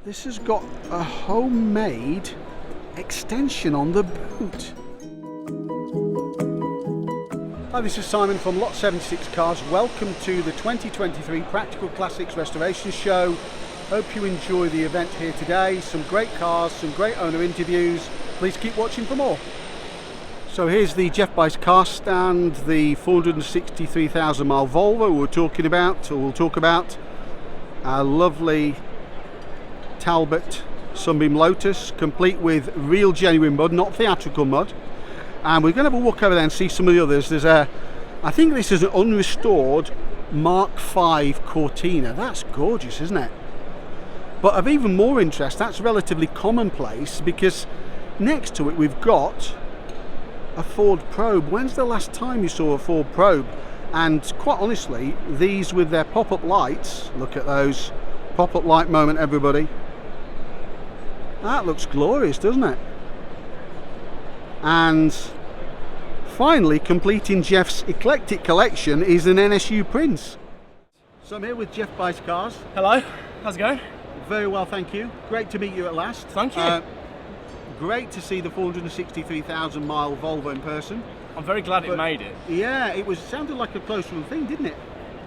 This has got a homemade extension on the boot. Hi, this is Simon from Lot 76 Cars. Welcome to the 2023 Practical Classics Restoration Show. Hope you enjoy the event here today. Some great cars, some great owner interviews. Please keep watching for more. So here's the Jeff Buys car stand, the 463,000 mile Volvo we'll talk about. A lovely Talbot Sunbeam Lotus, complete with real genuine mud, not theatrical mud. And we're going to have a walk over there and see some of the others. I think this is an unrestored Mark V Cortina. That's gorgeous, isn't it? But of even more interest, that's relatively commonplace, because next to it we've got a Ford Probe. When's the last time you saw a Ford Probe? And quite honestly, these with their pop-up lights, look at those, pop-up light moment, everybody. That looks glorious, doesn't it? And finally, completing Jeff's eclectic collection is an NSU Prince. So I'm here with Jeff Buys Cars. Hello, how's it going? Very well, thank you. Great to meet you at last. Thank you. Great to see the 463,000 mile Volvo in person. I'm very glad it made it. Yeah, it sounded like a close run thing, didn't it?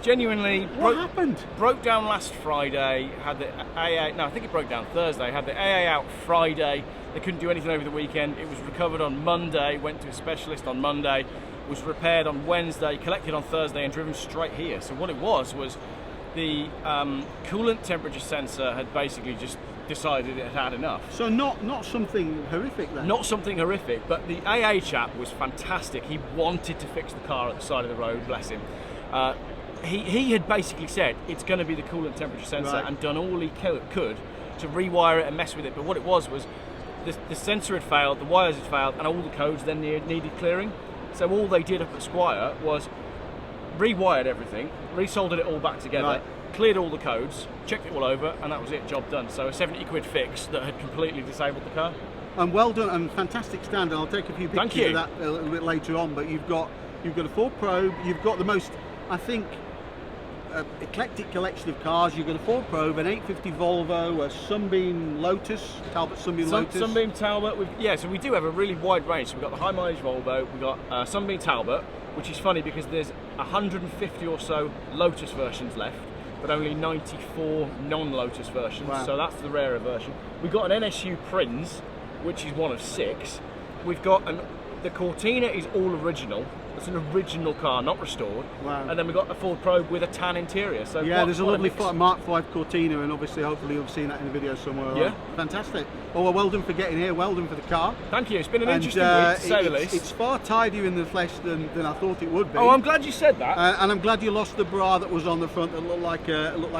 Genuinely. What happened? Broke down last Friday, had the AA, no, I think it broke down Thursday, had the AA out Friday. They couldn't do anything over the weekend. It was recovered on Monday, went to a specialist on Monday, was repaired on Wednesday, collected on Thursday and driven straight here. So what it was the coolant temperature sensor had basically just decided it had enough. So not something horrific then? Not something horrific, but the AA chap was fantastic. He wanted to fix the car at the side of the road, bless him. He had basically said it's going to be the coolant temperature sensor, right, and done all he could to rewire it and mess with it. But what it was the sensor had failed, the wires had failed, and all the codes then needed clearing. So all they did up at Squire was rewired everything, resoldered it all back together, right, cleared all the codes, checked it all over, and that was it, job done. So a 70 quid fix that had completely disabled the car. And well done, and fantastic stand. I'll take a few pictures of that a little bit later on, but you've got a Ford Probe, you've got the most, I think, eclectic collection of cars. You've got a Ford Probe, an 850 Volvo, a Sunbeam Lotus, Talbot Sunbeam Lotus. Sunbeam Talbot, so we do have a really wide range. So we've got the high mileage Volvo, we've got Sunbeam Talbot, which is funny because there's 150 or so Lotus versions left, but only 94 non-Lotus versions. Wow. So that's the rarer version. We've got an NSU Prince, which is one of 6. We've got the Cortina is all original. It's an original car, not restored. Wow. And then we've got a Ford Probe with a tan interior. So yeah, there's a lovely Mark V Cortina, and obviously, hopefully, you've seen that in the video somewhere. Yeah. Fantastic. Oh, well done for getting here. Well done for the car. Thank you. It's been an interesting week, to say the least. It's far tidier in the flesh than I thought it would be. Oh, I'm glad you said that. And I'm glad you lost the bra that was on the front that looked like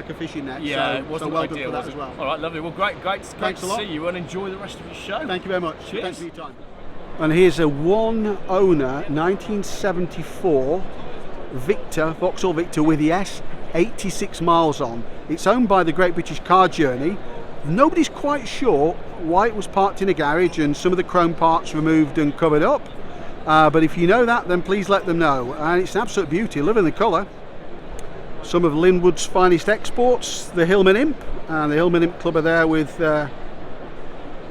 a fishing net. Yeah, so, it wasn't well ideal, done for that as well. All right, lovely. Well, great to see you, and enjoy the rest of your show. Thank you very much. Cheers. Thanks for your time. And here's a one owner 1974 Victor, Vauxhall Victor with the S, 86 miles on. It's owned by the Great British Car Journey. Nobody's quite sure why it was parked in a garage and some of the chrome parts removed and covered up. But if you know that, then please let them know. And it's an absolute beauty, loving the colour. Some of Linwood's finest exports, the Hillman Imp, and the Hillman Imp Club are there with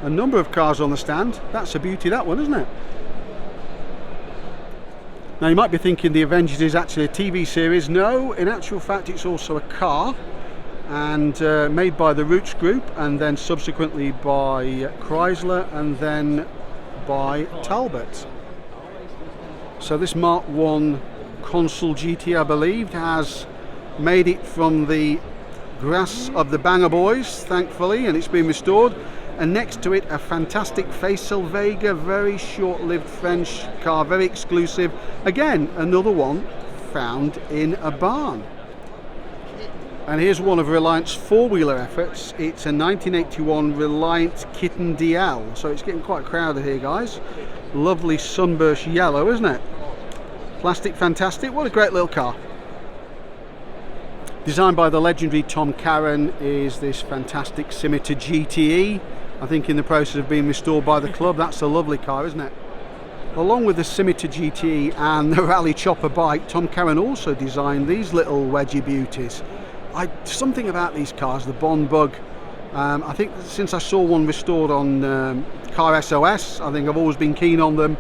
a number of cars on the stand. That's a beauty, that one, isn't it? Now you might be thinking the Avengers is actually a TV series. No, in actual fact it's also a car, and made by the Roots Group, and then subsequently by Chrysler, and then by Talbot. So this Mark I Consul GT, I believe, has made it from the grass of the Banger Boys, thankfully, and it's been restored. And next to it, a fantastic Facel Vega, very short-lived French car, very exclusive. Again, another one found in a barn. And here's one of Reliant's four-wheeler efforts. It's a 1981 Reliant Kitten DL. So it's getting quite crowded here, guys. Lovely sunburst yellow, isn't it? Plastic fantastic. What a great little car. Designed by the legendary Tom Carron is this fantastic Scimitar GTE. I think in the process of being restored by the club. That's a lovely car, isn't it? Along with the Scimitar GTE and the Rally Chopper bike, Tom Carron also designed these little wedgie beauties. Something about these cars, the Bond Bug I think since I saw one restored on Car SOS, I think I've always been keen on them.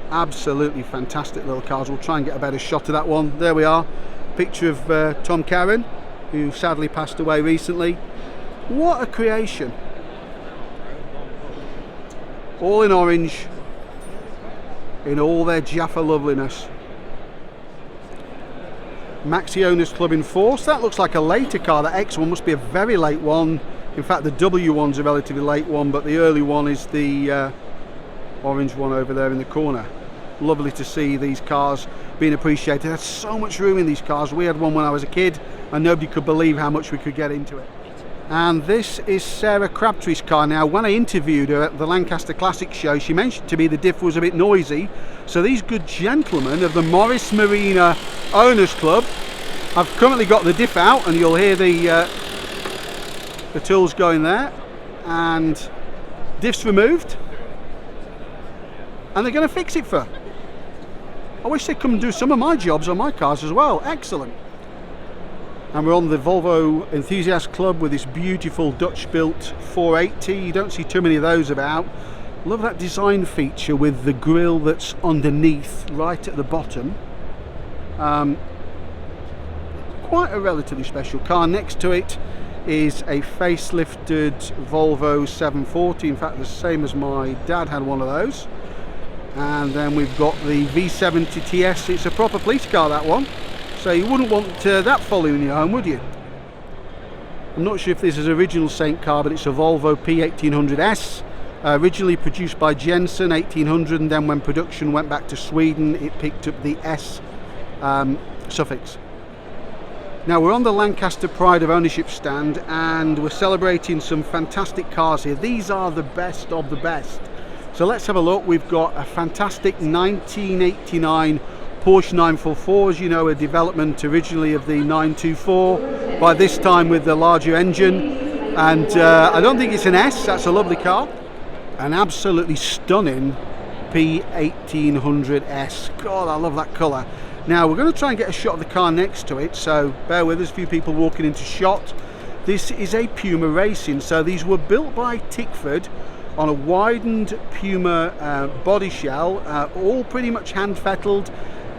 Absolutely fantastic little cars. We'll try and get a better shot of that one. There we are. Picture of Tom Carron, who sadly passed away recently. What a creation. All in orange, in all their Jaffa loveliness. Maxi Owners Club in force. That looks like a later car. That X one must be a very late one. In fact, the W one's a relatively late one, but the early one is the orange one over there in the corner. Lovely to see these cars being appreciated. There's so much room in these cars. We had one when I was a kid and nobody could believe how much we could get into it. And this is Sarah Crabtree's car. Now, when I interviewed her at the Lancaster Classic show, she mentioned to me the diff was a bit noisy. So these good gentlemen of the Morris Marina Owners Club have currently got the diff out, and you'll hear the tools going there, and diff's removed, and they're going to fix it for her. I wish they'd come and do some of my jobs on my cars as well. Excellent. And we're on the Volvo Enthusiast Club with this beautiful Dutch built 480. You don't see too many of those about. Love that design feature with the grille that's underneath right at the bottom. Quite a relatively special car. Next to it is a facelifted Volvo 740, in fact the same as my dad had one of those. And then we've got the V70 TS. It's a proper police car, that one, so you wouldn't want that following you home, would you? I'm not sure if this is original Saint car, but it's a Volvo P1800S, originally produced by Jensen 1800, and then when production went back to Sweden it picked up the S suffix. Now we're on the Lancaster Pride of Ownership stand and we're celebrating some fantastic cars here. These are the best of the best. So let's have a look. We've got a fantastic 1989 Porsche 944, as you know, a development originally of the 924, by this time with the larger engine. And I don't think it's an S, that's a lovely car. An absolutely stunning P1800S. God, I love that colour. Now we're going to try and get a shot of the car next to it, so bear with us, a few people walking into shot. This is a Puma Racing, so these were built by Tickford on a widened Puma body shell, all pretty much hand fettled.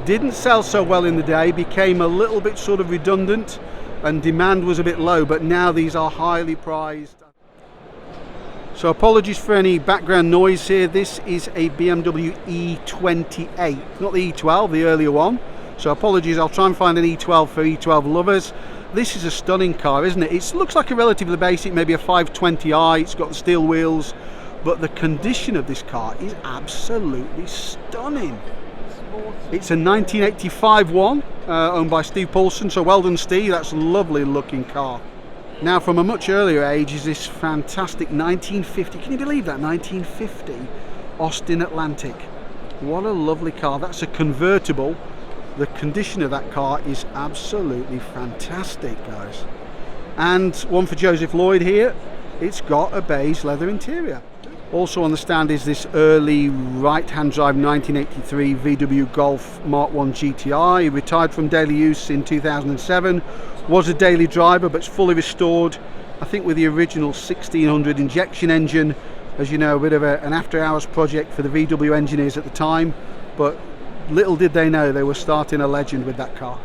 Didn't sell so well in the day, became a little bit sort of redundant and demand was a bit low, but now these are highly prized. So apologies for any background noise here. This is a BMW E28, not the E12, the earlier one. So apologies, I'll try and find an E12 for E12 lovers. This is a stunning car, isn't it? It looks like a relatively basic, maybe a 520i. It's got the steel wheels, but the condition of this car is absolutely stunning. It's a 1985 one, owned by Steve Paulson, so well done Steve, that's a lovely looking car. Now from a much earlier age is this fantastic 1950, can you believe that, 1950 Austin Atlantic. What a lovely car. That's a convertible. The condition of that car is absolutely fantastic, guys. And one for Joseph Lloyd here. It's got a beige leather interior. Also on the stand is this early right-hand drive 1983 VW Golf Mark 1 GTI. He retired from daily use in 2007. Was a daily driver, but it's fully restored, I think with the original 1600 injection engine. As you know, a bit of an after-hours project for the VW engineers at the time, but little did they know they were starting a legend with that car.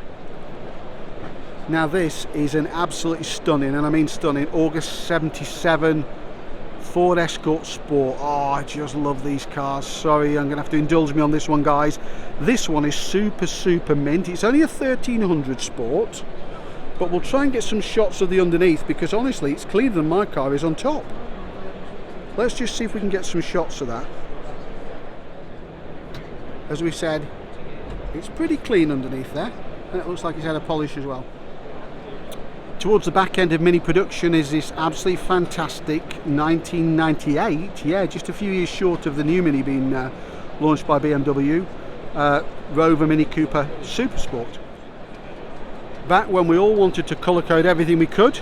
Now this is an absolutely stunning, and I mean stunning, August 77 Ford Escort Sport. Oh, I just love these cars. Sorry, I'm gonna have to indulge me on this one, guys. This one is super mint. It's only a 1300 Sport, but we'll try and get some shots of the underneath, because honestly it's cleaner than my car is on top. Let's just see if we can get some shots of that. As we said, it's pretty clean underneath there, and it looks like it's had a polish as well. Towards the back end of mini production is this absolutely fantastic 1998, yeah, just a few years short of the new Mini being launched by BMW, Rover Mini Cooper Super Sport. Back when we all wanted to colour code everything we could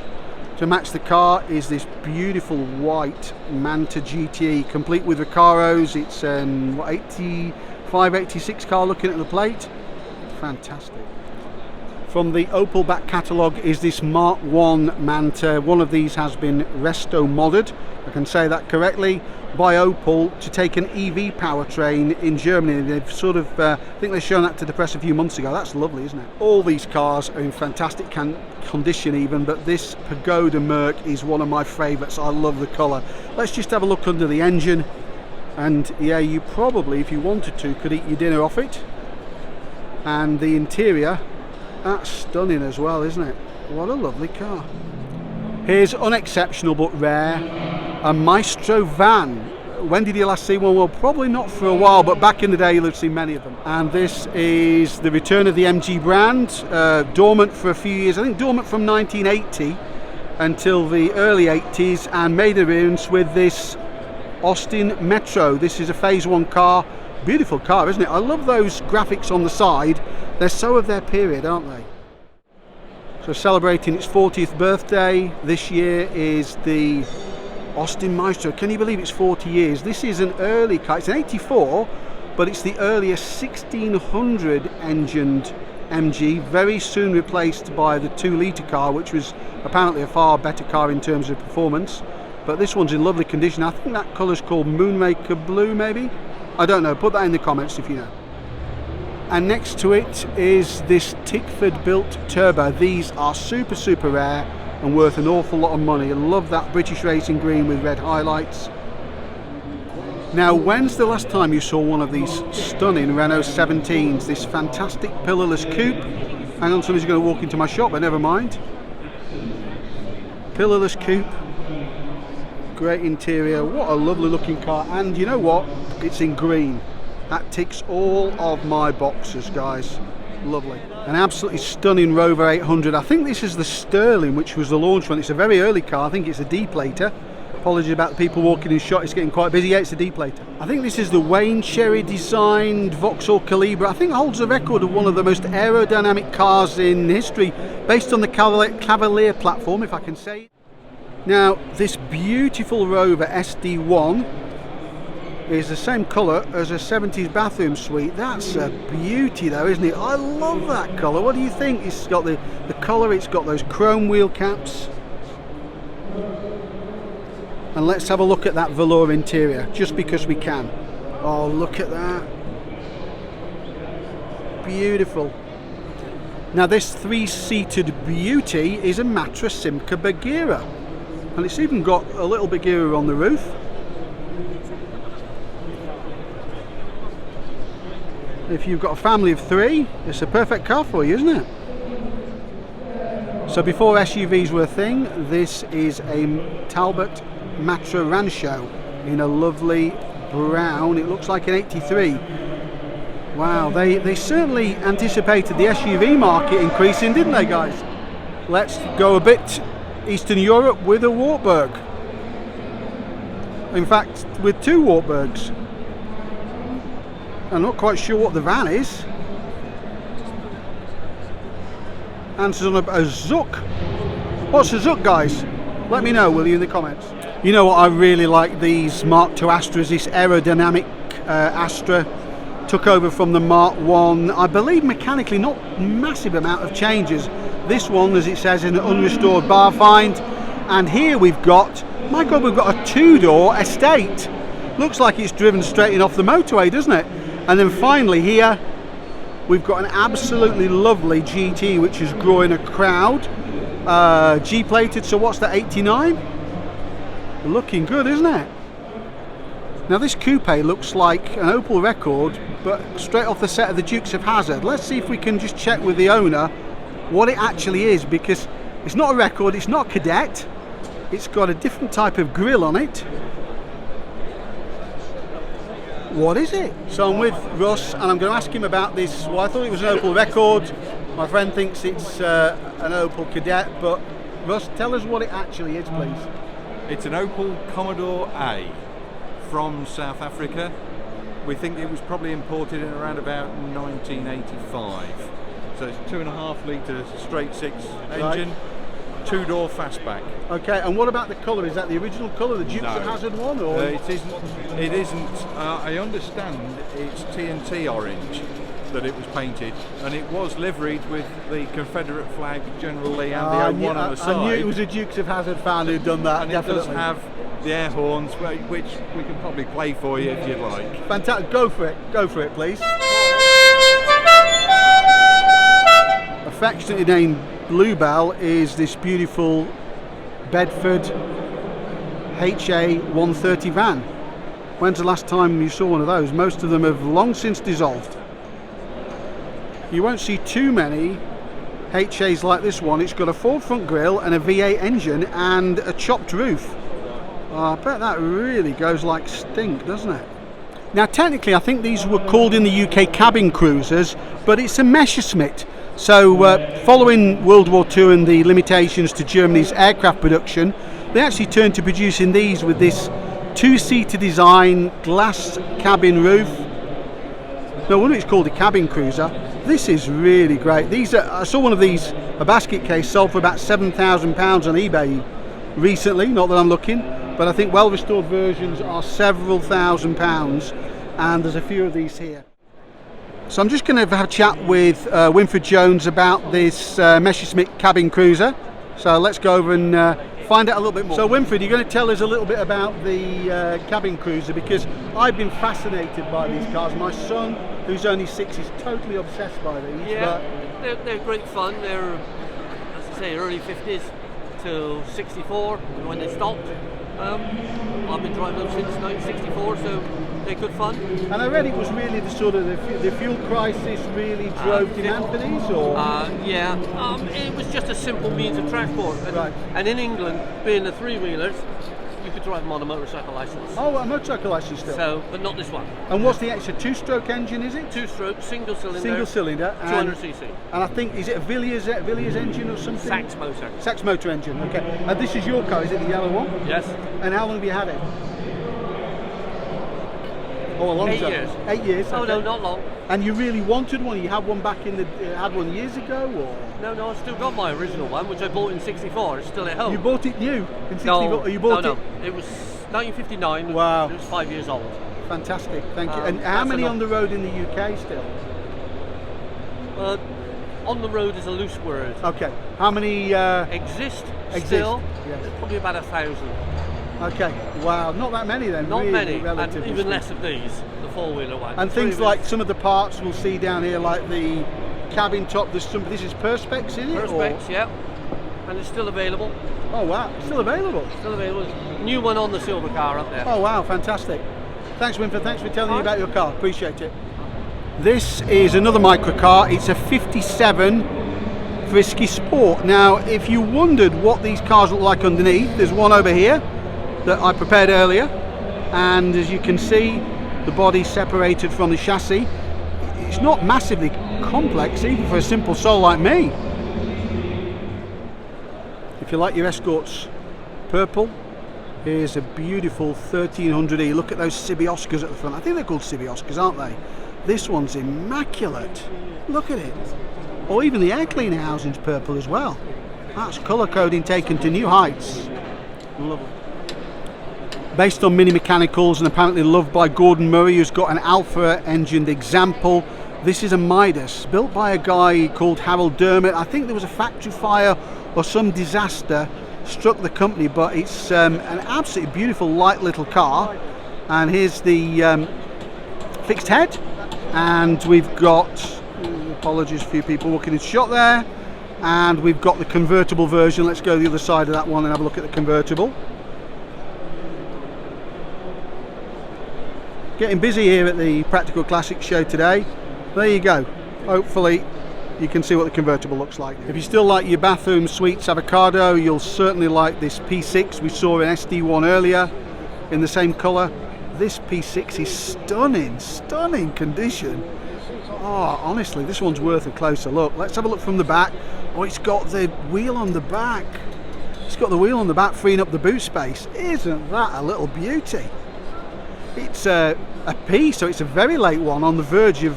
to match the car is this beautiful white Manta GTE, complete with Recaros. It's an 85, 86 car looking at the plate. Fantastic. From the Opel back catalogue is this Mark I Manta. One of these has been resto modded, I can say that correctly, by Opel to take an EV powertrain in Germany. They've sort of, I think they've shown that to the press a few months ago. That's lovely, isn't it? All these cars are in fantastic condition even, but this Pagoda Merc is one of my favourites. I love the colour. Let's just have a look under the engine, and yeah, you probably, if you wanted to, could eat your dinner off it. And the interior, that's stunning as well, isn't it? What a lovely car. Here's unexceptional but rare, a Maestro van. When did you last see one? Well, probably not for a while, but back in the day you'll have seen many of them. And this is the return of the MG brand, dormant for a few years, I think dormant from 1980 until the early 80s, and made an appearance with this Austin Metro. This is a phase 1 car. Beautiful car, isn't it? I love those graphics on the side. They're so of their period, aren't they? So celebrating its 40th birthday this year is the Austin Maestro. Can you believe it's 40 years? This is an early car. It's an 84, but it's the earliest 1600 engined MG, very soon replaced by the 2-litre car, which was apparently a far better car in terms of performance. But this one's in lovely condition. I think that colour's called Moonraker Blue, maybe? I don't know, put that in the comments if you know. And next to it is this Tickford built Turbo. These are super rare and worth an awful lot of money. I love that British racing green with red highlights. Now, when's the last time you saw one of these stunning Renault 17s? This fantastic pillarless coupe. Hang on, somebody's going to walk into my shop, but never mind. Pillarless coupe. Great interior, what a lovely looking car, and you know what, it's in green. That ticks all of my boxes, guys. Lovely. An absolutely stunning Rover 800. I think this is the Sterling, which was the launch one. It's a very early car. I think it's a D-plater. Apologies about the people walking in shot, it's getting quite busy. Yeah, it's a D-plater. I think this is the Wayne Cherry designed Vauxhall Calibra. I think holds the record of one of the most aerodynamic cars in history, based on the Cavalier platform, if I can say it. Now, this beautiful Rover SD1 is the same colour as a 70s bathroom suite. That's a beauty though, isn't it? I love that colour. What do you think? It's got the colour, it's got those chrome wheel caps. And let's have a look at that velour interior, just because we can. Oh, look at that. Beautiful. Now this 3-seated beauty is a Matra Simca Bagheera. And it's even got a little Bagheera on the roof. If you've got a family of 3, it's a perfect car for you, isn't it? So before SUVs were a thing, this is a Talbot Matra Rancho in a lovely brown. It looks like an 83. Wow, they certainly anticipated the SUV market increasing, didn't they, guys? Let's go a bit Eastern Europe with a Wartburg. In fact, with 2 Wartburgs. I'm not quite sure what the van is. Answers on a Zook. What's a Zook, guys? Let me know, will you, in the comments. You know what, I really like these Mark II Astras. This aerodynamic Astra took over from the Mark I. I believe mechanically not massive amount of changes. This one, as it says, in an unrestored bar find. And here we've got, my God, we've got a 2-door estate. Looks like it's driven straight in off the motorway, doesn't it? And then finally here, we've got an absolutely lovely GT, which is drawing a crowd. G-plated, so what's that, 89? Looking good, isn't it? Now this coupe looks like an Opel record, but straight off the set of the Dukes of Hazzard. Let's see if we can just check with the owner what it actually is, because it's not a record, it's not a Cadet, it's got a different type of grille on it. What is it? So I'm with Russ and I'm going to ask him about this. Well, I thought it was an Opel record. My friend thinks it's an Opel Cadet, but Russ, tell us what it actually is, please. It's an Opel Commodore A from South Africa. We think it was probably imported in around about 1985. So it's 2.5 litre straight 6 engine, 2-door fastback. Okay, and what about the colour? Is that the original colour, the Dukes of Hazzard one? Or? It isn't. I understand it's TNT orange. that it was painted, and it was liveried with the Confederate flag, General Lee, and the O1 on the side. I knew it was a Dukes of Hazzard fan who'd done that. And definitely. it does have the air horns, which we can probably play for you if you'd like. Fantastic. Go for it, please. Affectionately named Bluebell is this beautiful Bedford HA 130 van. When's the last time you saw one of those? Most of them have long since dissolved. You won't see too many HAs like this one. It's got a Ford front grille and a V8 engine and a chopped roof. I bet that really goes like stink, doesn't it? Now technically I think these were called in the UK cabin cruisers, but it's a Messerschmitt. So following World War II and the limitations to Germany's aircraft production, they actually turned to producing these with this two-seater design, glass cabin roof. No wonder it's called a cabin cruiser. This is really great. I saw one of these, a basket case, sold for about £7,000 on eBay recently, not that I'm looking, but I think well-restored versions are several £1,000s, and there's a few of these here. So I'm just going to have a chat with Winfred Jones about this Messerschmitt cabin cruiser. So let's go over and find out a little bit more. So Winfred, you're going to tell us a little bit about the cabin cruiser, because I've been fascinated by these cars. My son, who's only 6, is totally obsessed by these. Yeah, they're great fun. They're, as I say, early 50s till 64 when they stopped. I've been driving them since 1964, so they're good fun. And I read it was really the sort of the fuel crisis really drove demand for these, or? Yeah, it was just a simple means of transport. And in England, being the three-wheelers, you could drive them on a motorcycle license. Oh, a motorcycle license still? So, but not this one. And what's the extra two-stroke engine, is it? Two-stroke, single cylinder. Single cylinder. 200cc. And I think, is it a Villiers engine or something? Sachs motor. Sachs motor engine, okay. And this is your car, is it the yellow one? Yes. And how long have you had it? Oh, a long 8 time. years. 8 years. Oh, okay. no, not long. And you really wanted one? You had one back in the, had one years ago, or? No, I've still got my original one, which I bought in '64. It's still at home. You bought it new in '64? No, You bought no. It was 1959. Wow. It was 5 years old. Fantastic, thank you. And how many on the road in the UK still? On the road is a loose word. Okay. How many Exist still? Yes. Probably about 1,000. Okay. Wow. Not that many then. Not really, many, and relatively even less of these, the four-wheeler ones. And things like some of the parts we'll see down here, like the cabin top. There's some. This is Perspex, is it? Perspex, yeah. And it's still available. Oh wow, it's still available. Still available. New one on the silver car up there. Oh wow, fantastic. Thanks Winfred, thanks for telling me about your car, appreciate it. This is another microcar. It's a 57 Frisky Sport. Now if you wondered what these cars look like underneath, there's one over here that I prepared earlier, and as you can see, the body's separated from the chassis. It's not massively complex even for a simple soul like me. If you like your Escorts purple, here's a beautiful 1300E. Look at those Sibioskers at the front. I think they're called Sibioskers, aren't they? This one's immaculate. Look at it. Or even the air cleaner housing's purple as well. That's colour coding taken to new heights. Lovely. Based on Mini Mechanicals and apparently loved by Gordon Murray, who's got an Alpha engined Example. This is a Midas, built by a guy called Harold Dermott. I think there was a factory fire or some disaster struck the company, but it's an absolutely beautiful light little car. And here's the fixed head, and we've got, apologies for a few people walking in shot there, and we've got the convertible version. Let's go to the other side of that one and have a look at the convertible. Getting busy here at the Practical Classics show today. There you go. Hopefully you can see what the convertible looks like. If you still like your bathroom suites avocado, you'll certainly like this P6 we saw in SD1 earlier in the same colour. This P6 is stunning condition. Oh, honestly, this one's worth a closer look. Let's have a look from the back. Oh, it's got the wheel on the back. It's got the wheel on the back, freeing up the boot space. Isn't that a little beauty? It's a P, so it's a very late one, on the verge of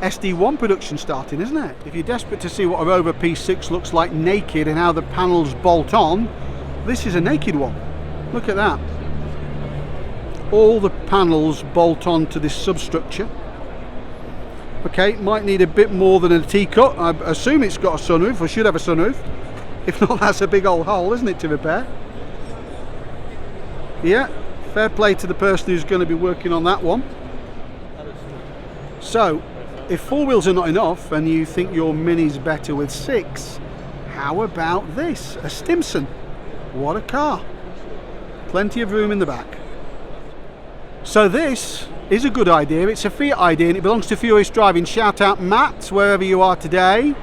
SD1 production starting, isn't it? If you're desperate to see what a Rover P6 looks like naked and how the panels bolt on, this is a naked one. Look at that. All the panels bolt on to this substructure. Okay, might need a bit more than a teacup. I assume it's got a sunroof, or should have a sunroof. If not, that's a big old hole, isn't it, to repair? Yeah, fair play to the person who's going to be working on that one. So, if 4 wheels are not enough and you think your Mini's better with 6, how about this? A Stimson. What a car. Plenty of room in the back. So this is a good idea. It's a Fiat idea and it belongs to Furious Driving. Shout out Matt, wherever you are today.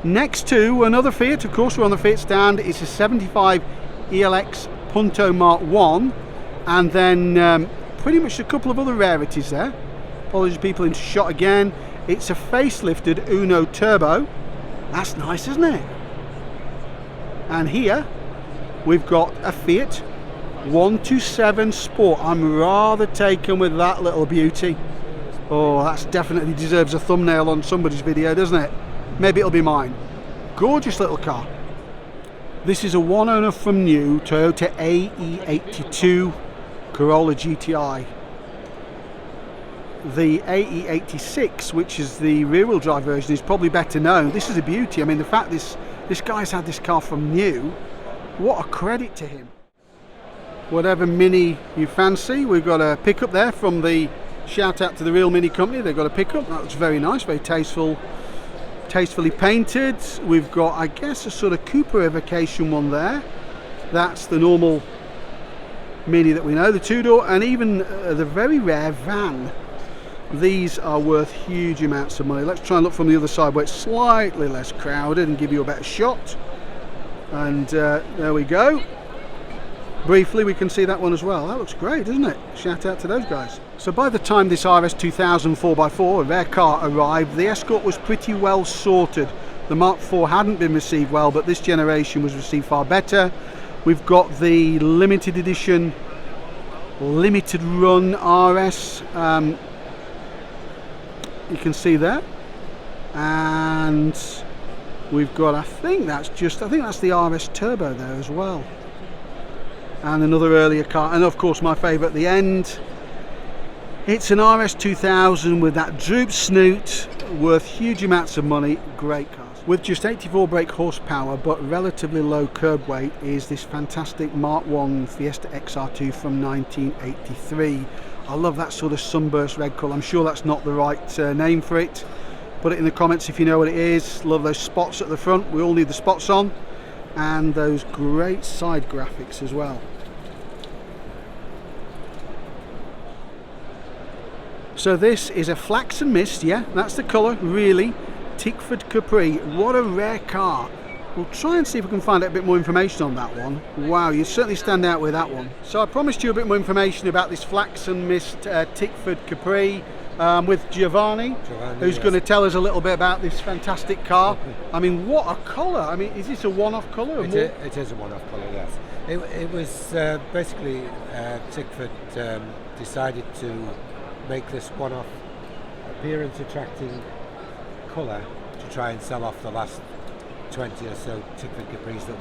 Next to another Fiat, of course we're on the Fiat stand. It's a 75 ELX Punto Mark 1. And then pretty much a couple of other rarities there. Apologies people into shot again. It's a facelifted Uno Turbo. That's nice, isn't it? And here we've got a Fiat 127 Sport. I'm rather taken with that little beauty. Oh, that's definitely deserves a thumbnail on somebody's video, doesn't it? Maybe it'll be mine. Gorgeous little car. This is a one owner from new Toyota AE82 Corolla GTI. The AE86, which is the rear-wheel drive version, is probably better known. This is a beauty. I mean, the fact this guy's had this car from new, what a credit to him. Whatever Mini you fancy, we've got a pickup there from the shout out to the Real Mini company. They've got a pickup that looks very nice, very tastefully painted. We've got, I guess, a sort of Cooper evocation one there. That's the normal Mini that we know, the 2-door, and even the very rare van. These are worth huge amounts of money. Let's try and look from the other side where it's slightly less crowded and give you a better shot. And there we go. Briefly we can see that one as well. That looks great, doesn't it? Shout out to those guys. So by the time this RS 2000 4x4, a rare car, arrived, the Escort was pretty well sorted. The Mark IV hadn't been received well, but this generation was received far better. We've got the limited edition, limited run RS. You can see there, and we've got, I think that's the RS Turbo there as well, and another earlier car, and of course my favourite at the end. It's an RS 2000 with that droop snoot, worth huge amounts of money. Great cars. With just 84 brake horsepower but relatively low curb weight is this fantastic Mark I Fiesta XR2 from 1983. I love that sort of sunburst red colour. I'm sure that's not the right name for it. Put it in the comments if you know what it is. Love those spots at the front. We all need the spots on. And those great side graphics as well. So this is a Flaxen Mist, yeah, that's the colour, really. Tickford Capri. What a rare car. We'll try and see if we can find out a bit more information on that one. Wow, you certainly stand out with that one. So I promised you a bit more information about this Flaxen Mist Tickford Capri with Giovanni, who's yes, going to tell us a little bit about this fantastic car. I mean, what a colour. I mean, is this a one-off colour? It is a one-off colour, yes. It was basically Tickford decided to make this one-off appearance attracting colour to try and sell off the last 20 or so Tickford Capris that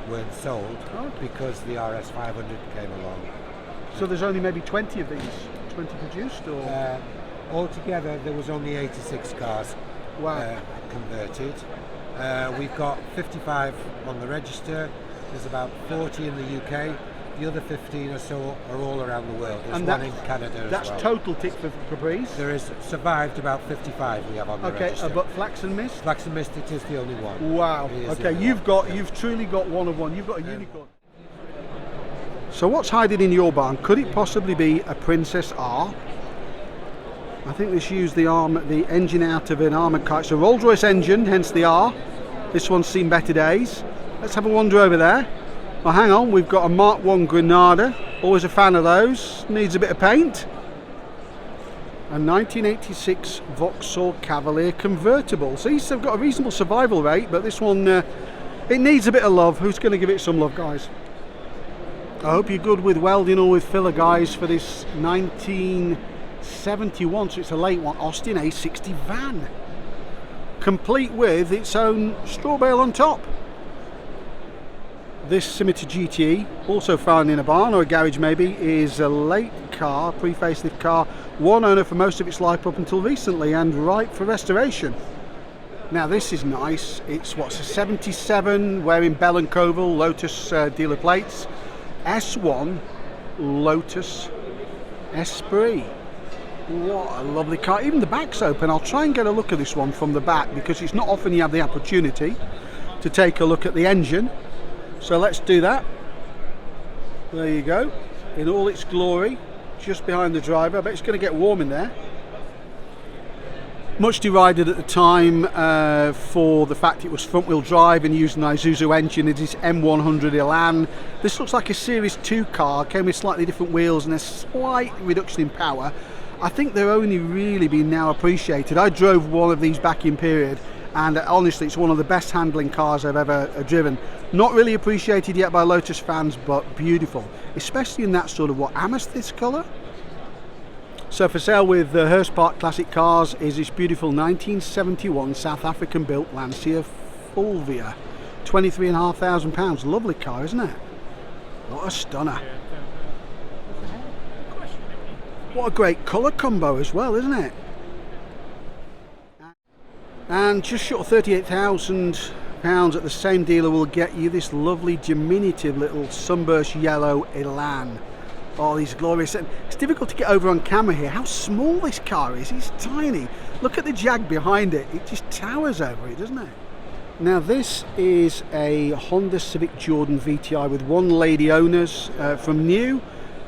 weren't sold because the RS 500 came along. So there's only maybe 20 of these, 20 produced, or? Altogether there was only 86 cars converted. We've got 55 on the register. There's about 40 in the UK. The other 15 or so are all around the world. There's one in Canada as well. That's total Tickford Capris? There is survived about 55 we have on the register. But Flaxen Mist? Flaxen Mist, it is the only one. Wow. Okay, you've truly got one of one. You've got a unicorn. So what's hiding in your barn? Could it possibly be a Princess R? I think this used the engine out of an armoured car. It's a Rolls-Royce engine, hence the R. This one's seen better days. Let's have a wander over there. Well, hang on, we've got a Mark I Granada. Always a fan of those. Needs a bit of paint. A 1986 Vauxhall Cavalier convertible. So they've got a reasonable survival rate, but this one, it needs a bit of love. Who's going to give it some love, guys? I hope you're good with welding or with filler, guys, for this 1971, so it's a late one, Austin A60 van. Complete with its own straw bale on top. This Scimitar GTE, also found in a barn or a garage maybe, is a late car, pre-facelift car, one owner for most of its life up until recently and ripe for restoration. Now this is nice. It's what's a 77 wearing Bell and Coval Lotus dealer plates. S1 Lotus Esprit. What a lovely car. Even the back's open. I'll try and get a look at this one from the back because it's not often you have the opportunity to take a look at the engine. So let's do that. There you go, in all its glory, just behind the driver. I bet it's going to get warm in there. Much derided at the time for the fact it was front wheel drive and used an Isuzu engine. It is M100 Elan. This looks like a Series 2 car, came with slightly different wheels and a slight reduction in power. I think they're only really being now appreciated. I drove one of these back in period, and honestly it's one of the best handling cars I've ever driven. Not really appreciated yet by Lotus fans, but beautiful, especially in that sort of what, amethyst colour. So for sale with the Hurst Park Classic Cars is this beautiful 1971 South African built Lancia Fulvia, £23,500. Lovely car, isn't it? What a stunner. What a great colour combo as well, isn't it? And just short of £38,000 at the same dealer will get you this lovely diminutive little sunburst yellow Elan. Oh, these glorious. It's difficult to get over on camera here how small this car is. It's tiny. Look at the Jag behind it. It just towers over it, doesn't it? Now this is a Honda Civic Jordan VTI with one lady owners from new.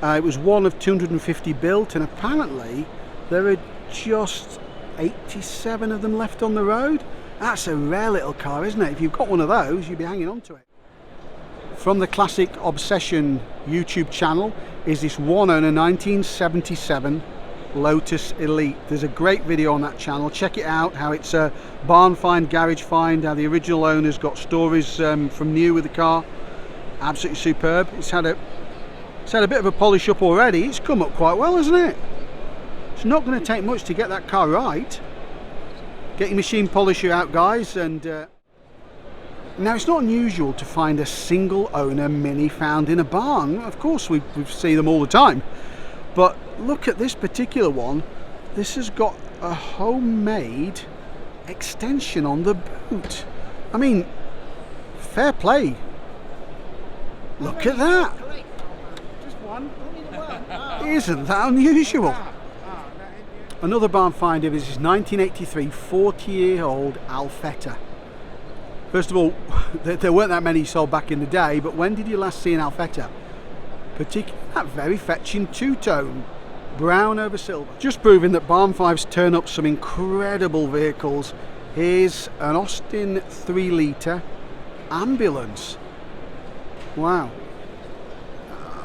It was one of 250 built, and apparently there are just 87 of them left on the road. That's a rare little car, isn't it? If you've got one of those, you'd be hanging on to it. From the Classic Obsession YouTube channel is this one owner 1977 Lotus Elite. There's a great video on that channel. Check it out, how it's a barn find, garage find, how the original owners got stories from new with the car. Absolutely superb. It's had a bit of a polish up already. It's come up quite well, hasn't it? It's not going to take much to get that car right. Get your machine polisher out, guys. And now it's not unusual to find a single owner Mini found in a barn. Of course we see them all the time, but look at this particular one. This has got a homemade extension on the boot. I mean, fair play. Look at that. Just one. Isn't that unusual? Another barn find of this is 1983 40-year-old Alfetta. First of all, there weren't that many sold back in the day, but when did you last see an Alfetta? Particularly that very fetching two-tone, brown over silver. Just proving that barn fives turn up some incredible vehicles. Here's an Austin 3-litre ambulance. Wow.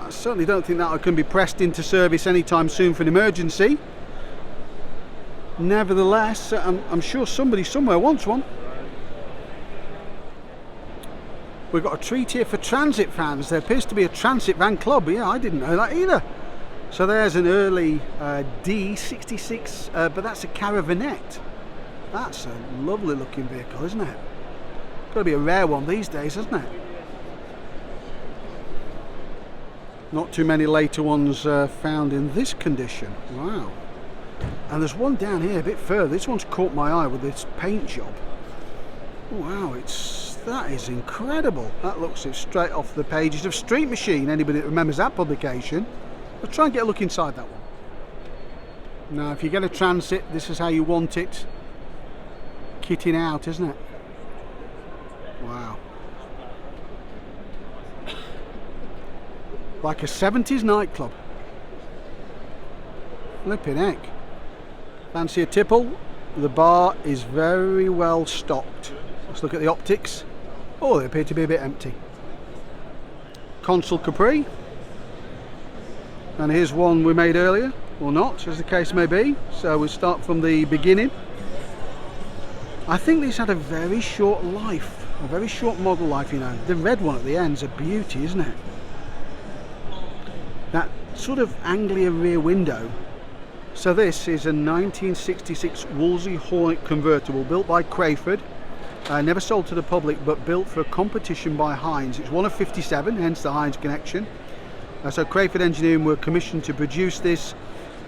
I certainly don't think that can be pressed into service anytime soon for an emergency. Nevertheless, I'm sure somebody somewhere wants one. We've got a treat here for transit fans. There appears to be a transit van club. Yeah, I didn't know that either. So there's an early D66, but that's a Caravanette. That's a lovely looking vehicle, isn't it? Got to be a rare one these days, hasn't it? Not too many later ones found in this condition. Wow. And there's one down here a bit further. This one's caught my eye with this paint job. Wow, that is incredible. That looks straight off the pages of Street Machine. Anybody that remembers that publication, let's try and get a look inside that one. Now, if you get a Transit, this is how you want it. Kitting out, isn't it? Wow. Like a 70s nightclub. Flipping heck. Fancy a tipple? The bar is very well stocked. Let's look at the optics. Oh, they appear to be a bit empty. Console Capri. And here's one we made earlier, or not, as the case may be. So we'll start from the beginning. I think these had a very short life, a very short model life, you know. The red one at the end's a beauty, isn't it? That sort of Anglia rear window. So this is a 1966 Wolseley Hornet convertible built by Crayford. never sold to the public, but built for a competition by Heinz. It's one of 57, hence the Heinz connection. So Crayford Engineering were commissioned to produce this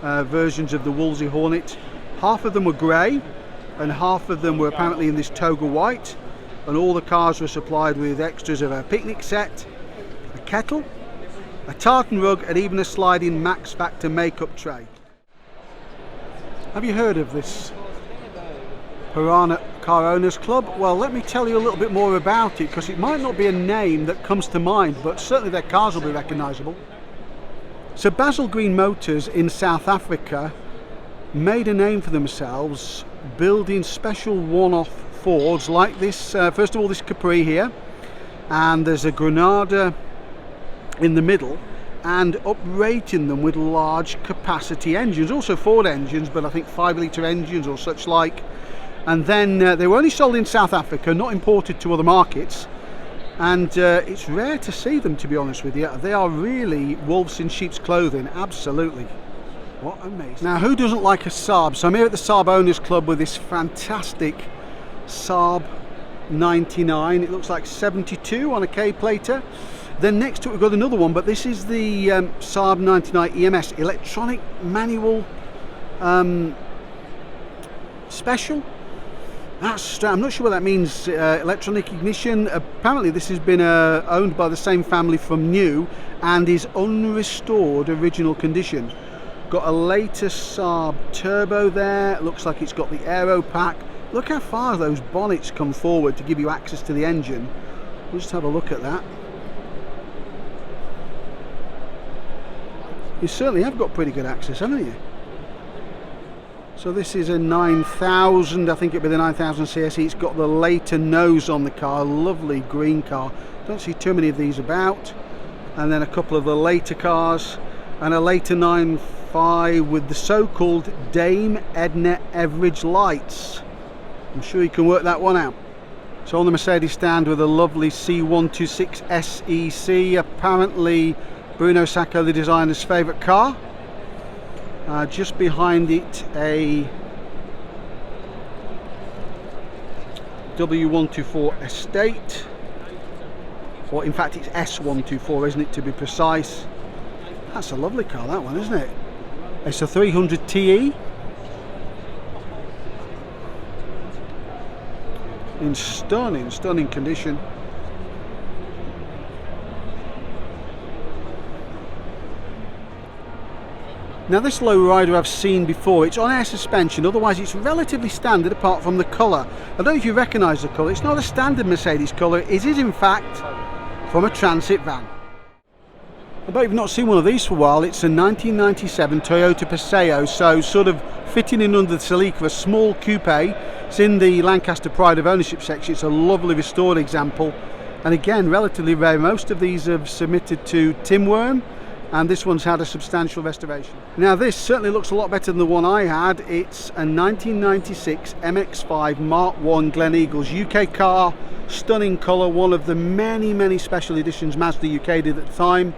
versions of the Wolseley Hornet. Half of them were grey and half of them were apparently in this toga white, and all the cars were supplied with extras of a picnic set, a kettle, a tartan rug, and even a sliding Max Factor makeup tray. Have you heard of this Piranha Car Owners Club? Well, let me tell you a little bit more about it, because it might not be a name that comes to mind, but certainly their cars will be recognisable. So Basil Green Motors in South Africa made a name for themselves building special one-off Fords like this. First of all, this Capri here, and there's a Granada in the middle, and uprating them with large capacity engines, also Ford engines, but I think 5-litre engines or such like. And then they were only sold in South Africa, not imported to other markets, and it's rare to see them, to be honest with you. They are really wolves in sheep's clothing, absolutely. What amazing. Now, who doesn't like a Saab? So I'm here at the Saab Owners Club with this fantastic Saab 99. It looks like 72 on a K-plater. Then next to it we've got another one, but this is the Saab 99 EMS, electronic manual special. I'm not sure what that means, electronic ignition. Apparently this has been owned by the same family from new and is unrestored original condition. Got a later Saab turbo there, looks like it's got the aero pack. Look how far those bonnets come forward to give you access to the engine. We'll just have a look at that. You certainly have got pretty good access, haven't you? So this is a 9000, I think it'd be the 9000 CSE. It's got the later nose on the car, lovely green car. Don't see too many of these about. And then a couple of the later cars, and a later 95 with the so-called Dame Edna Everidge lights. I'm sure you can work that one out. So on the Mercedes stand with a lovely C126 SEC, apparently Bruno Sacco, the designer's favourite car. Just behind it a W124 Estate, or in fact it's S124, isn't it, to be precise. That's a lovely car, that one, isn't it? It's a 300 TE in stunning condition. Now this lowrider I've seen before. It's on air suspension, otherwise it's relatively standard apart from the colour. I don't know if you recognise the colour. It's not a standard Mercedes colour, it is in fact from a transit van. I bet you've not seen one of these for a while. It's a 1997 Toyota Paseo, so sort of fitting in under the Celica, a small coupe. It's in the Lancaster Pride of Ownership section. It's a lovely restored example, and again relatively rare. Most of these have submitted to Timworm, and this one's had a substantial restoration. Now this certainly looks a lot better than the one I had. It's a 1996 MX-5 Mark 1 Glen Eagles UK car, stunning colour, one of the many special editions Mazda UK did at the time.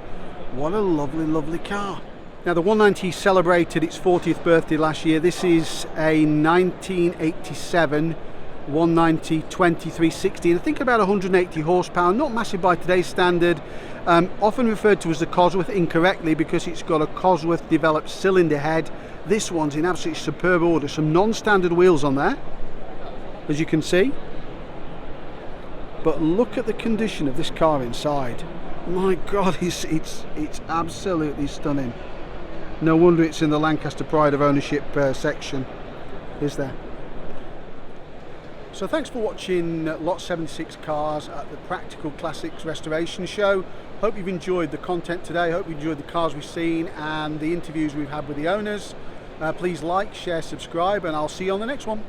What a lovely car. Now the 190 celebrated its 40th birthday last year. This is a 1987 190 2360, and I think about 180 horsepower, not massive by today's standard. Often referred to as the Cosworth incorrectly because it's got a Cosworth developed cylinder head. This one's in absolutely superb order. Some non-standard wheels on there, as you can see, but look at the condition of this car inside. My God, it's absolutely stunning. No wonder it's in the Lancaster Pride of Ownership section, is there? So thanks for watching Lot 76 Cars at the Practical Classics Restoration Show. Hope you've enjoyed the content today. Hope you enjoyed the cars we've seen and the interviews we've had with the owners. Please like, share, subscribe, and I'll see you on the next one.